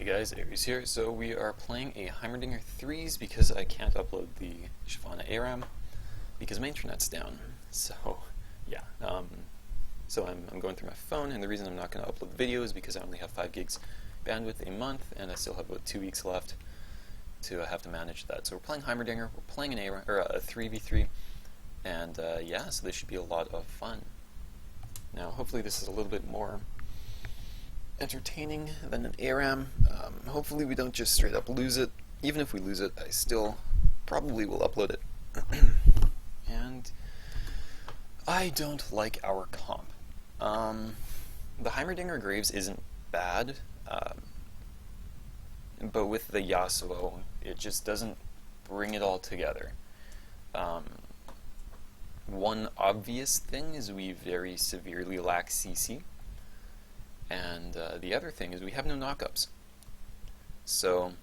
Hey guys, Aries here. So we are playing a Heimerdinger 3s because I can't upload the Shyvana ARAM because my internet's down. So yeah, so I'm going through my phone, and the reason I'm not going to upload the video is because I only have 5 gigs bandwidth a month, and I still have about 2 weeks left to have to manage that. So we're playing Heimerdinger, we're playing an ARAM, or a 3v3, and yeah, so this should be a lot of fun. Now hopefully this is a little bit more entertaining than an ARAM. Hopefully we don't just straight up lose it. Even if we lose it, I still probably will upload it. And I don't like our comp. The Heimerdinger Graves isn't bad, but with the Yasuo, it just doesn't bring it all together. One obvious thing is we very severely lack CC. And the other thing is we have no knockups. So,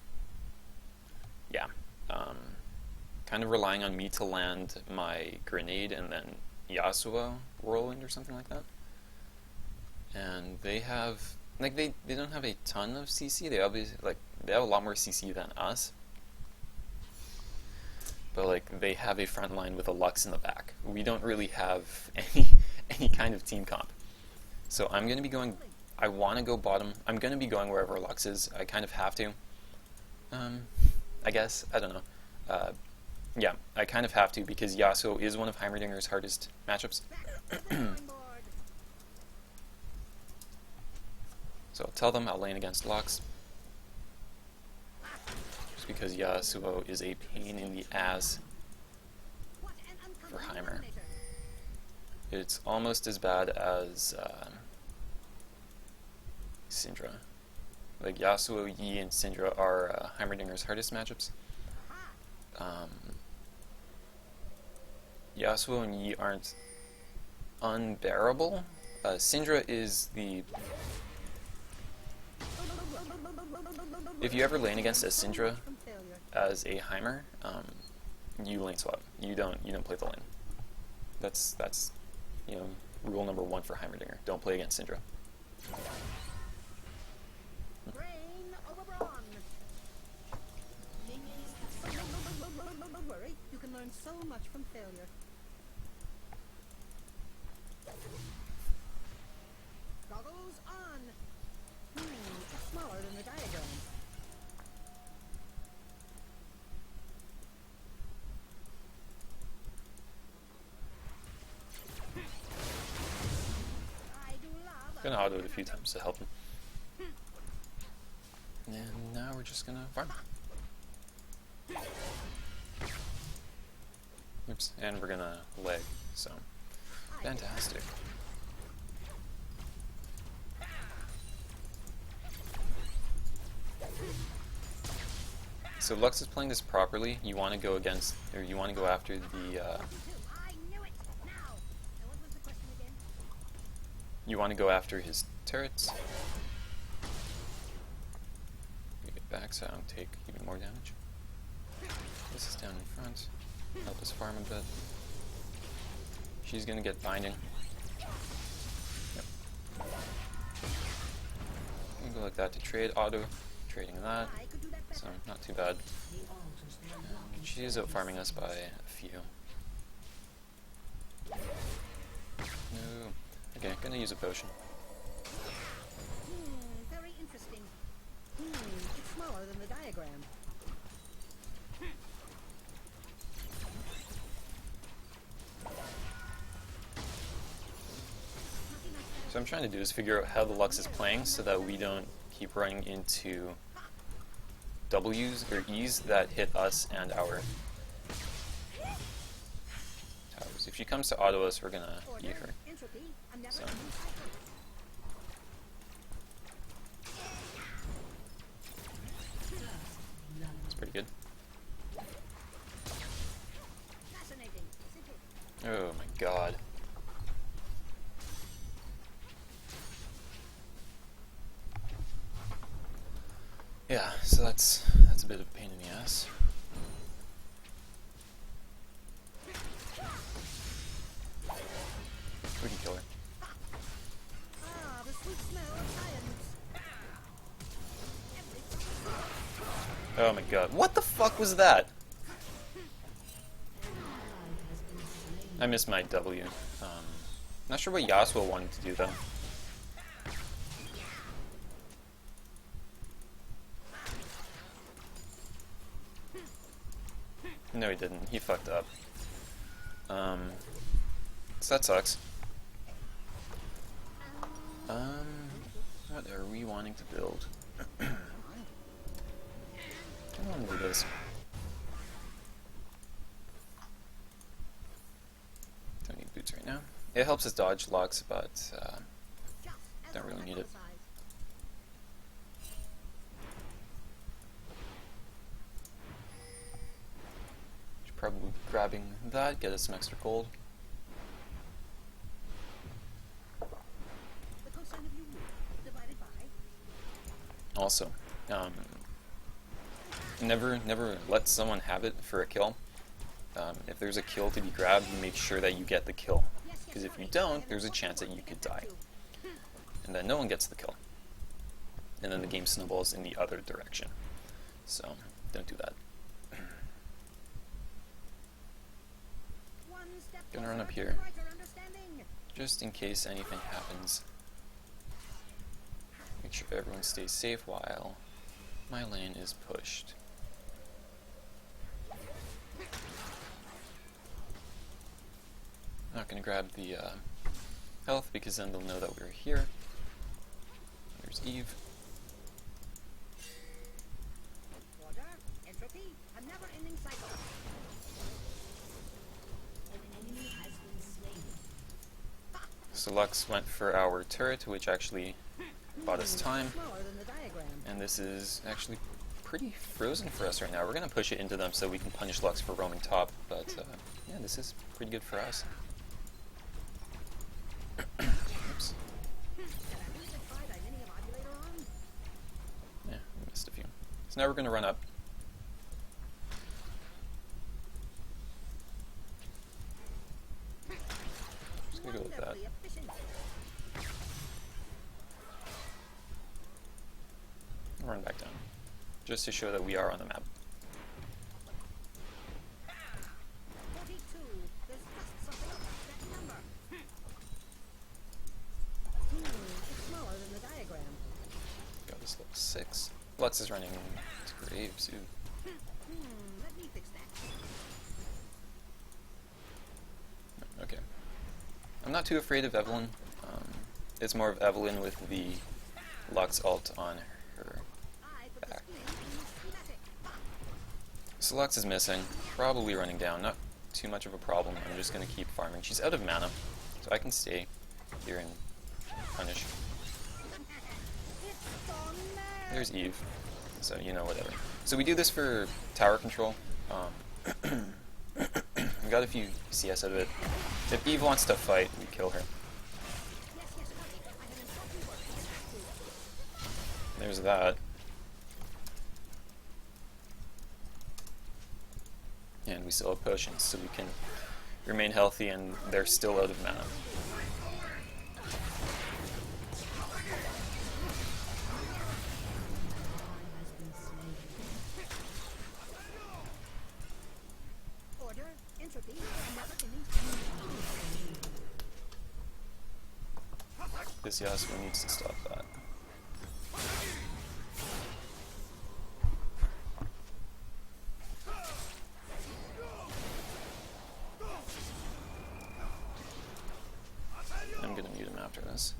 yeah, kind of relying on me to land my grenade and then Yasuo whirlwind or something like that. And they have, like, they don't have a ton of CC. They obviously, like, they have a lot more CC than us. But like, they have a front line with a Lux in the back. We don't really have any kind of team comp. So I'm going to be going. I want to go bottom. I'm going to be going wherever Lux is. I kind of have to. I guess. I don't know. Yeah, I kind of have to because Yasuo is one of Heimerdinger's hardest matchups. So I'll tell them I'll lane against Lux. Just because Yasuo is a pain in the ass for Heimer. It's almost as bad as Syndra. Like, Yasuo, Yi, and Syndra are Heimerdinger's hardest matchups. Yasuo and Yi aren't unbearable. Syndra is the... If you ever lane against a Syndra as a Heimer, you lane swap. You don't play the lane. That's you know, rule number 1 for Heimerdinger. Don't play against Syndra. You can learn so much from failure. Goggles on. It's smaller than the diagram. Gonna auto it a few times to help him. And now we're just gonna farm. Oops, and we're gonna leg, so fantastic. So Lux is playing this properly. You want to go against, or you want to go after the. You want to go after his turrets. We get back so I don't take even more damage. This is down in front. Help us farm a bit. She's gonna get binding. Yep. I'm gonna go like that to trade. Auto trading that. So not too bad. And she is out farming us by a few. No. Okay, gonna use a potion. Very interesting. It's smaller than the diagram. So I'm trying to do is figure out how the Lux is playing so that we don't keep running into W's or E's that hit us and our towers. If she comes to auto us, we're gonna eat her. So. It's pretty good. Oh my god. Yeah, so that's a bit of a pain in the ass. We can kill her. The sweet smell of science. Oh my god. What the fuck was that? I missed my W. Not sure what Yasuo wanted to do though. No, he didn't. He fucked up. So that sucks. What are we wanting to build? I don't want to do this. Don't need boots right now. It helps us dodge locks, but don't really need it. Should probably be grabbing that, get us some extra gold. Also, never let someone have it for a kill. If there's a kill to be grabbed, make sure that you get the kill. Because if you don't, there's a chance that you could die. And then no one gets the kill. And then the game snowballs in the other direction. So, don't do that. Gonna run up here, just in case anything happens. Make sure everyone stays safe while my lane is pushed. Not gonna grab the health because then they'll know that we're here. There's Eve. Order, entropy, a never-ending cycle. So Lux went for our turret, which actually bought us time. Smaller than the diagram. And this is actually pretty frozen for us right now. We're gonna push it into them so we can punish Lux for roaming top, but yeah, this is pretty good for us. Oops. Yeah, we missed a few. So now we're gonna run up. Just gonna go with that. Run back down, just to show that we are on the map. 42. There's just something about that number. It's smaller than the diagram. Got this level 6. Lux is running to Graves. Ooh. Let me fix that. Okay. I'm not too afraid of Evelyn. It's more of Evelyn with the Lux ult on her back. So Lux is missing, probably running down, not too much of a problem. I'm just going to keep farming. She's out of mana, so I can stay here and punish. There's Eve, so you know, whatever. So we do this for tower control. We got a few CS out of it. If Eve wants to fight, we kill her. There's that. And we still have potions, so we can remain healthy, and they're still out of mana. Order, entropy, This Yasuo needs to stop that. I'm gonna mute him after this.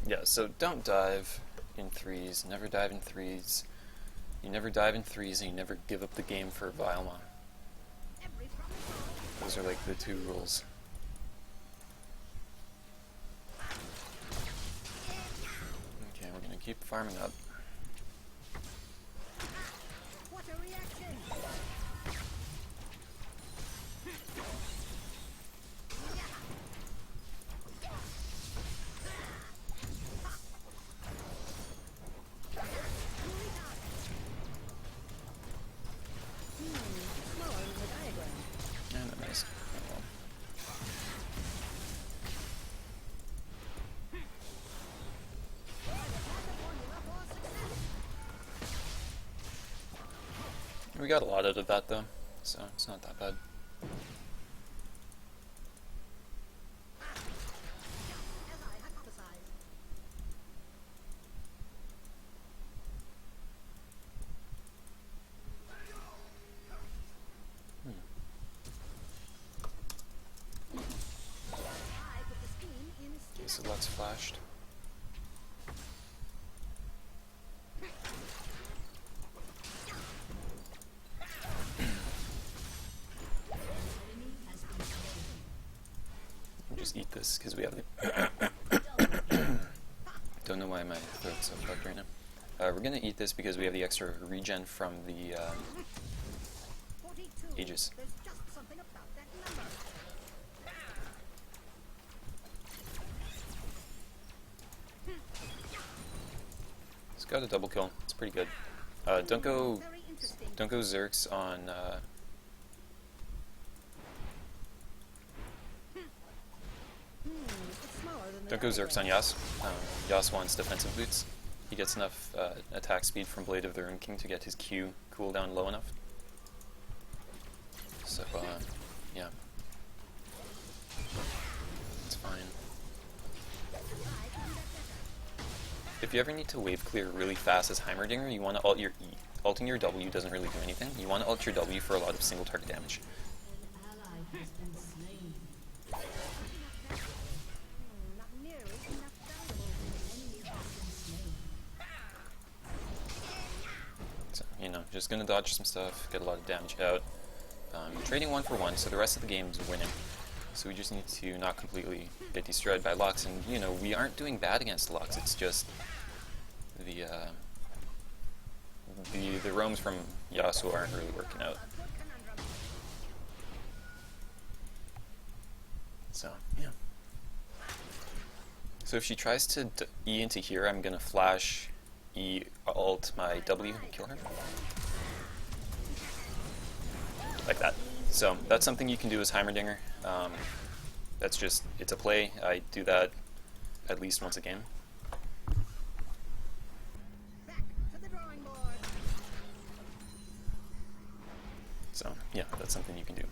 Yeah, so don't dive in threes. Never dive in threes. You never dive in threes, and you never give up the game for Vilma. Those are like the 2 rules. Okay, we're gonna keep farming up. What a reaction! Smaller than the diagram. And a nice. We got a lot out of that though, so it's not that bad. As I hypothesized. I put the scheme in Okay, so schematic. Lux flashed. Just eat this because we have the. Don't know why my throat's so fucked right now. We're gonna eat this because we have the extra regen from the 42. Aegis. There's just something about that number. It's got a double kill. It's pretty good. Don't go Very interesting. Zerx on. It's smaller than the Don't go other Zerx on way. Yas. Yas wants defensive boots. He gets enough attack speed from Blade of the Rune King to get his Q cooldown low enough. So, yeah. It's fine. If you ever need to wave clear really fast as Heimerdinger, you want to ult your E. Ulting your W doesn't really do anything. You want to ult your W for a lot of single target damage. Not nearly enough valuable. So, you know, just gonna dodge some stuff, get a lot of damage out. Trading 1 for 1, so the rest of the game is winning. So we just need to not completely get destroyed by Lux, and you know, we aren't doing bad against Lux, it's just the roams from Yasuo aren't really working out. A good conundrum. So, yeah. So if she tries to E into here, I'm gonna flash E ult my W and kill her. Like that. So that's something you can do as Heimerdinger. That's just, it's a play. I do that at least once a game. Back to the drawing board. So yeah, that's something you can do.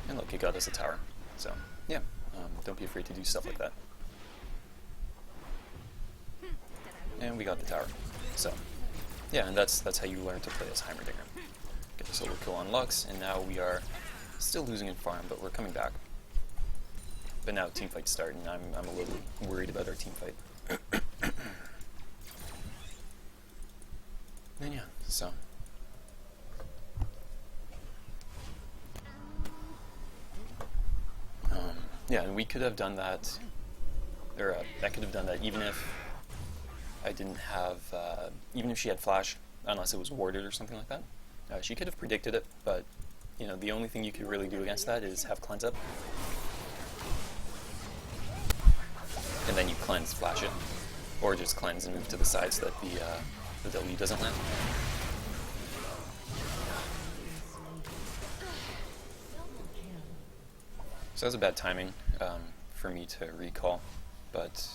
And look, it got us a tower. So yeah, don't be afraid to do stuff like that. And we got the tower. So yeah, and that's how you learn to play as Heimerdinger. Get this little kill on Lux, and now we are still losing in farm, but we're coming back. But now teamfight's starting, I'm a little worried about our teamfight. And yeah, so. Yeah, and we could have done that, or I could have done that even if I didn't have, even if she had flash, unless it was warded or something like that. She could have predicted it, but you know, the only thing you could really do against that is have cleanse up. And then you cleanse, flash it. Or just cleanse and move to the side so that the W doesn't land. So that was a bad timing for me to recall, but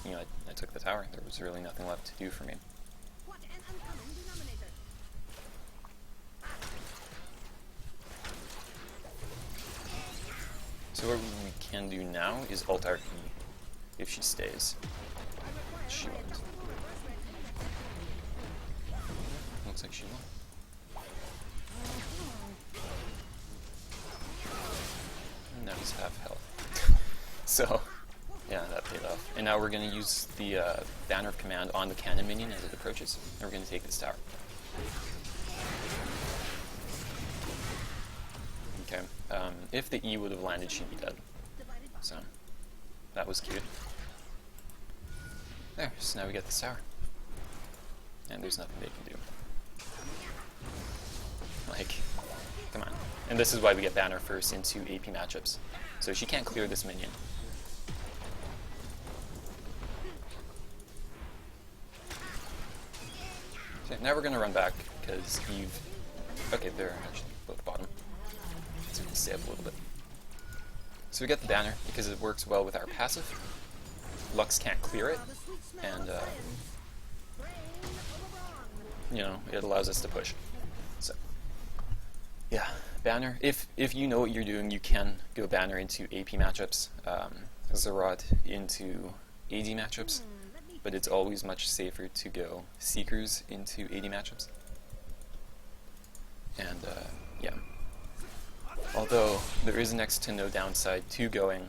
you know, I took the tower. There was really nothing left to do for me. What an uncommon denominator. So what we can do now is ult our E if she stays. She won't. Looks like she won't. And now he's half health. So, yeah, that paid off. And now we're going to use the banner of command on the cannon minion as it approaches. And we're going to take this tower. Okay. If the E would have landed, she'd be dead. So, that was cute. There, so now we get this tower. And there's nothing they can do. Like, come on. And this is why we get banner first into AP matchups. So she can't clear this minion. So now we're going to run back, because Eve... Okay, they're actually both bottom. So we can stay up a little bit. So we get the banner, because it works well with our passive. Lux can't clear it, and you know, it allows us to push. So, yeah, banner. If you know what you're doing, you can go banner into AP matchups, Zerat into AD matchups, but it's always much safer to go Seekers into AD matchups. And yeah, although there is next to no downside to going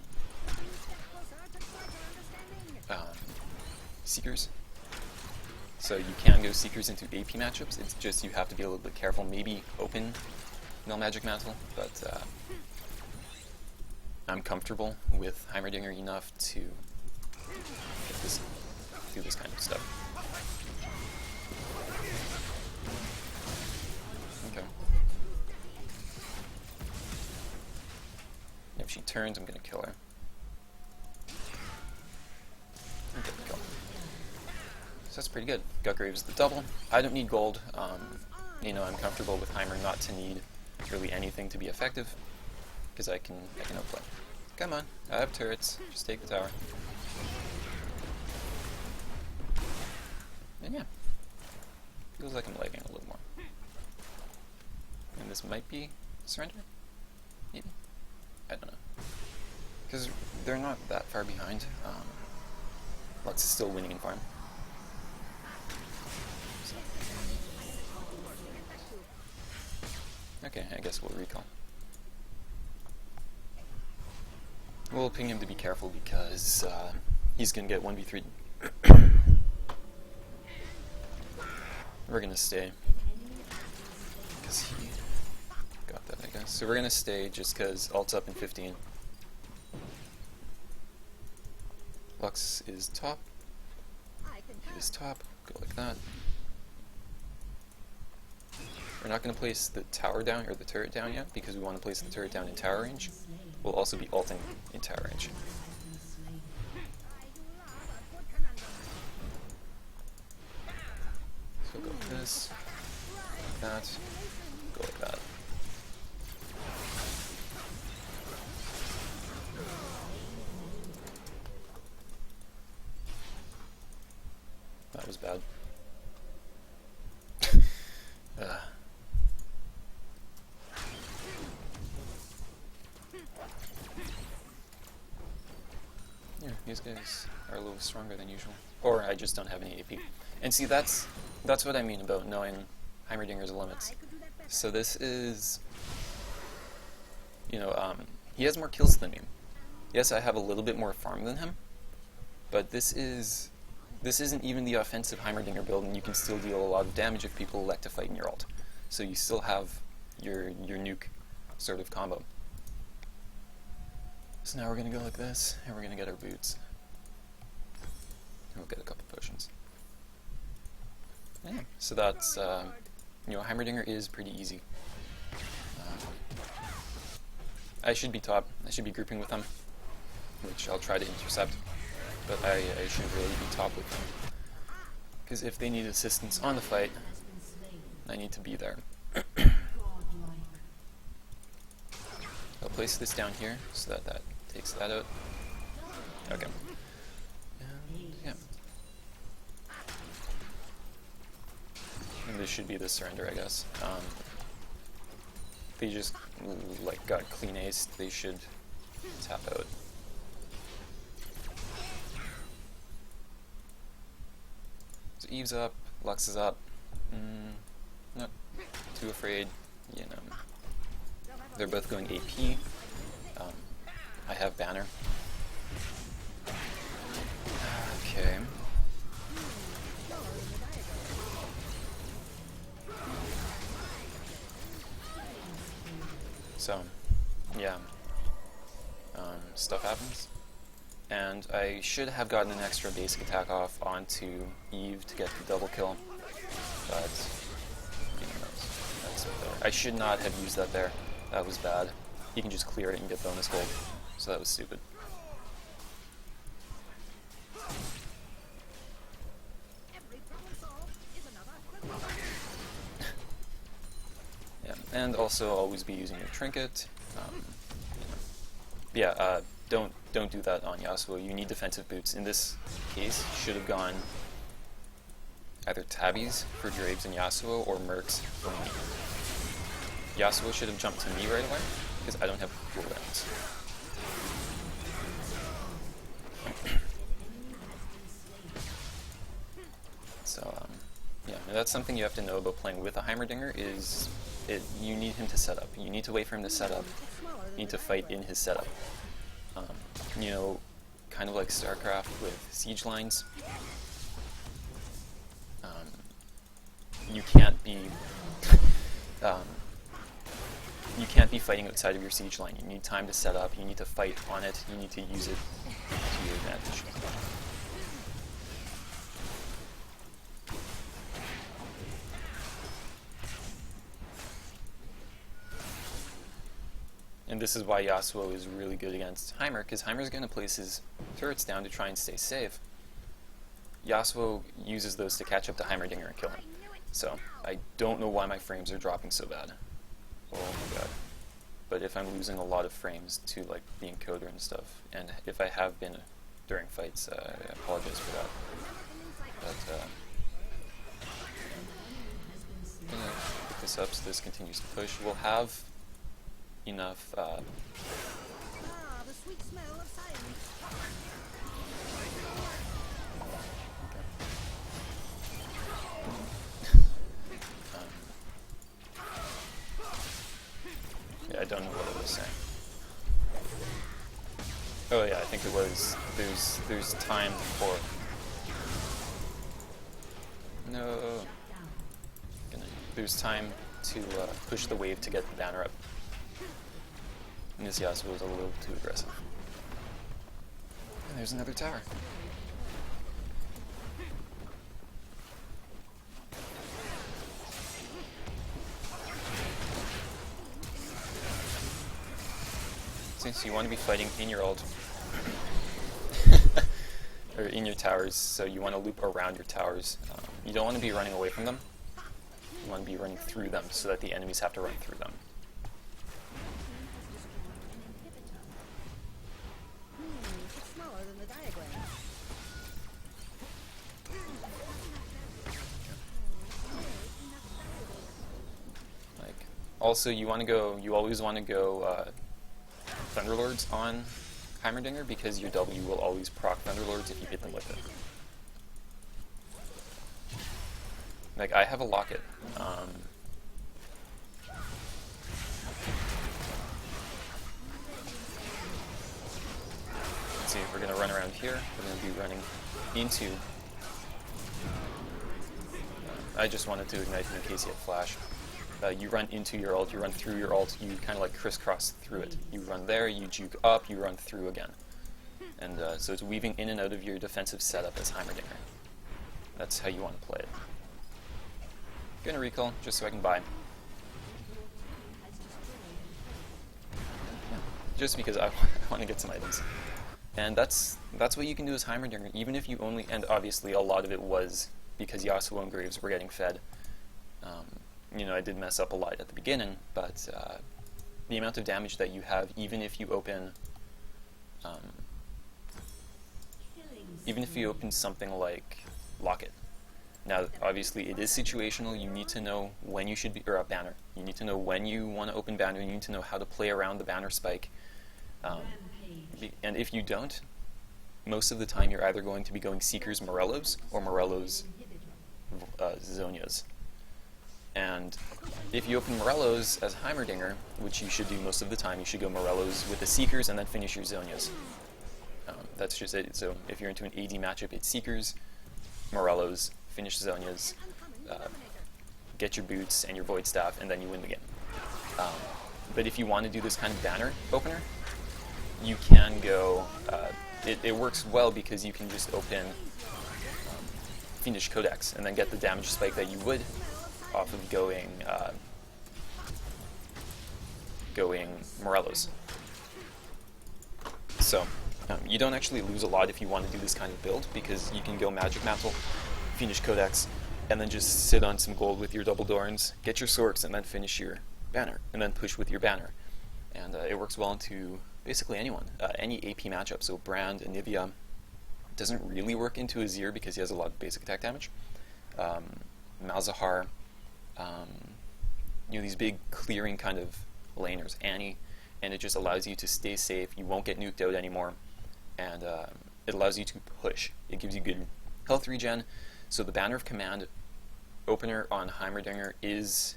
Seekers. So you can go Seekers into AP matchups, it's just you have to be a little bit careful, maybe open Null Magic Mantle, but I'm comfortable with Heimerdinger enough to get this, do this kind of stuff. Okay. If she turns, I'm gonna kill her. And get the kill. So that's pretty good. Gutgrave's the double. I don't need gold. You know, I'm comfortable with Heimer not to need really anything to be effective, because I can outplay. Come on, I have turrets. Just take the tower. And yeah, feels like I'm lagging a little more. And this might be surrender? Maybe? I don't know. Because they're not that far behind. Lux is still winning in farm. So. Okay, I guess we'll recall. We'll ping him to be careful because he's gonna get 1v3. We're gonna stay. Because he got that, I guess. So we're gonna stay just because ult's up in 15. Lux is top. He is top. Go like that. We're not going to place the tower down, or the turret down yet, because we want to place the turret down in tower range. We'll also be ulting in tower range. So go like this, like that, go like that. That was bad. Yeah, these guys are a little stronger than usual. Or I just don't have any AP. And see, that's what I mean about knowing Heimerdinger's limits. So this is, you know, he has more kills than me. Yes, I have a little bit more farm than him, but this isn't even the offensive Heimerdinger build, and you can still deal a lot of damage if people elect to fight in your ult. So you still have your nuke sort of combo. So now we're gonna go like this, and we're gonna get our boots. And we'll get a couple potions. Yeah, so that's, you know, Heimerdinger is pretty easy. I should be top, I should be grouping with them, which I'll try to intercept, but I shouldn't really be top with them. Because if they need assistance on the fight, I need to be there. I'll place this down here so that that takes that out. Okay. And yeah. And this should be the surrender, I guess. They just like got clean aced. They should tap out. So Eve's up, Lux is up. Not too afraid, you know. They're both going AP. I have banner. Okay. So, yeah. Stuff happens. And I should have gotten an extra basic attack off onto Eve to get the double kill. But, you know, that's better. I should not have used that there. That was bad. You can just clear it and get bonus gold. So that was stupid. Yeah, and also always be using your trinket. You know. Yeah, don't do that on Yasuo. You need defensive boots. In this case, should have gone either tabbies for Draves and Yasuo or Mercs for me. Yasuo should have jumped to me right away, because I don't have cooldowns. So, yeah, and that's something you have to know about playing with a Heimerdinger is you need him to set up. You need to wait for him to set up. You need to fight in his setup. You know, kind of like StarCraft with siege lines. You can't be you can't be fighting outside of your siege line. You need time to set up. You need to fight on it. You need to use it to your advantage. And this is why Yasuo is really good against Heimer, because Heimer's going to place his turrets down to try and stay safe. Yasuo uses those to catch up to Heimerdinger and kill him. So, I don't know why my frames are dropping so bad. Oh my god. But if I'm losing a lot of frames to like the encoder and stuff, and if I have been during fights, I apologize for that. But, I'm gonna pick this up so this continues to push. We'll have enough, Ah, the sweet smell of science. yeah, I don't know what it was saying. Oh yeah, I think it was, there's time for... No. There's time to push the wave to get the banner up. And this Yasuo was a little too aggressive. And there's another tower. Since you want to be fighting in your ult, or in your towers, so you want to loop around your towers. You don't want to be running away from them. You want to be running through them so that the enemies have to run through them. It's smaller than the diagram. Like, also, you always want to go Thunderlords on Heimerdinger because your W will always proc Thunderlords if you hit them with it. Like, I have a locket. Let's see, we're going to run around here. We're going to be running into... I just wanted to ignite him in case he had flash. You run into your ult, you run through your ult, you kind of like crisscross through it. You run there, you juke up, you run through again. And so it's weaving in and out of your defensive setup as Heimerdinger. That's how you want to play it. Gonna recall, just so I can buy. Yeah, just because I want to get some items. And that's what you can do as Heimerdinger, even if you only... And obviously a lot of it was because Yasuo and Graves were getting fed. You know, I did mess up a lot at the beginning, but the amount of damage that you have, even if you open something like Locket. Now, obviously, it is situational. You need to know when you should be, or a banner. You need to know when you want to open banner. You need to know how to play around the banner spike. And if you don't, most of the time you're either going to be going Seekers Morellos or Morellos Zonias. And if you open Morellos as Heimerdinger, which you should do most of the time, you should go Morellos with the Seekers and then finish your Zonias. That's just it. So if you're into an AD matchup, it's Seekers, Morellos, finish Zonias, get your boots and your Void Staff, and then you win the game. But if you want to do this kind of banner opener, you can go... it works well because you can just open Fiendish Codex and then get the damage spike that you would off of going Morellos. So you don't actually lose a lot if you want to do this kind of build because you can go Magic Mantle, Fiendish Codex, and then just sit on some gold with your double Dorns, get your Sorks, and then finish your banner, and then push with your banner. And it works well into basically anyone, any AP matchup. So Brand, Anivia, doesn't really work into Azir because he has a lot of basic attack damage. Malzahar, these big clearing kind of laners, Annie, and it just allows you to stay safe. You won't get nuked out anymore, and it allows you to push. It gives you good health regen. So the Banner of Command opener on Heimerdinger is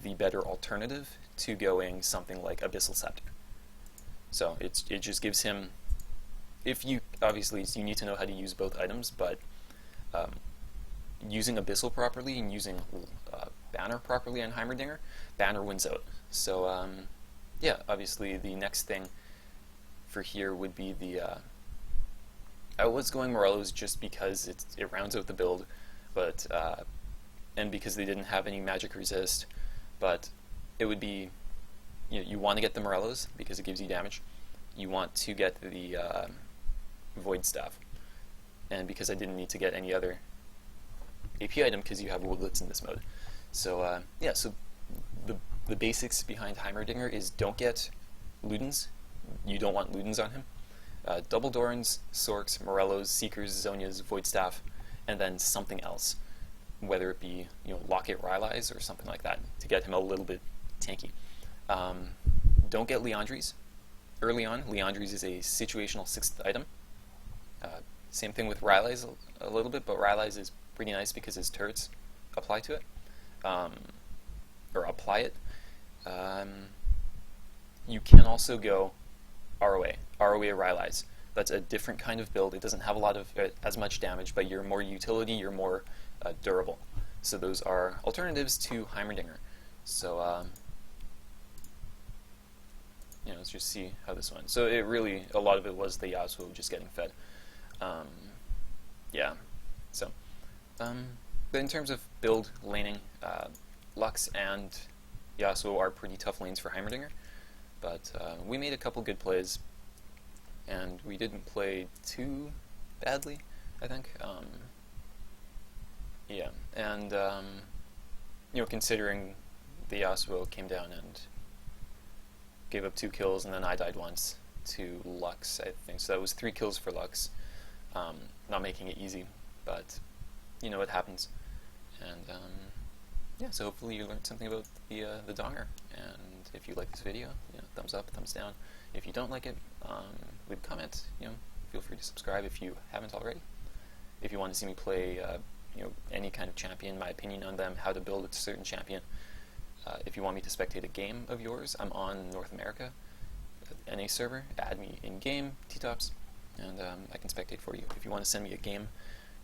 the better alternative to going something like Abyssal Scepter. So it just gives him, if you, obviously you need to know how to use both items, but using Abyssal properly and using Banner properly on Heimerdinger, Banner wins out. So yeah, obviously the next thing for here would be the, I was going Morello's just because it rounds out the build, but and because they didn't have any magic resist, but it would be, you want to get the Morello's because it gives you damage. You want to get the Void Staff, and because I didn't need to get any other AP item because you have Woodlets in this mode. So yeah, so the basics behind Heimerdinger is don't get Ludens. You don't want Ludens on him. Double Dorans, Sorks, Morellos, Seekers, Zonias, Void Staff, and then something else, whether it be Locket Rylai's or something like that to get him a little bit tanky. Don't get Liandry's. Early on, Liandry's is a situational 6th item. Same thing with Rylai's a little bit, but Rylai's is pretty nice because his turrets apply to it, or apply it. You can also go ROA Rylai's. That's a different kind of build. It doesn't have a lot of as much damage, but you're more utility, you're more durable. So those are alternatives to Heimerdinger. So let's just see how this went. So it really, a lot of it was the Yasuo just getting fed. Yeah. So, but in terms of build laning, Lux and Yasuo are pretty tough lanes for Heimerdinger. But we made a couple good plays, and we didn't play too badly, I think. Yeah, and considering the Yasuo came down and gave up 2 kills, and then I died once to Lux, I think. So that was 3 kills for Lux. Not making it easy, but it happens. And yeah, so hopefully you learned something about the Donger. And if you like this video, thumbs up, thumbs down. If you don't like it, leave a comment. Feel free to subscribe if you haven't already. If you want to see me play, any kind of champion, my opinion on them, how to build a certain champion. If you want me to spectate a game of yours, I'm on North America, NA server. Add me in game, T-Tops, and I can spectate for you. If you want to send me a game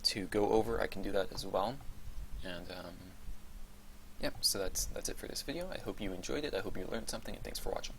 to go over, I can do that as well. And yeah, so that's it for this video. I hope you enjoyed it. I hope you learned something, and thanks for watching.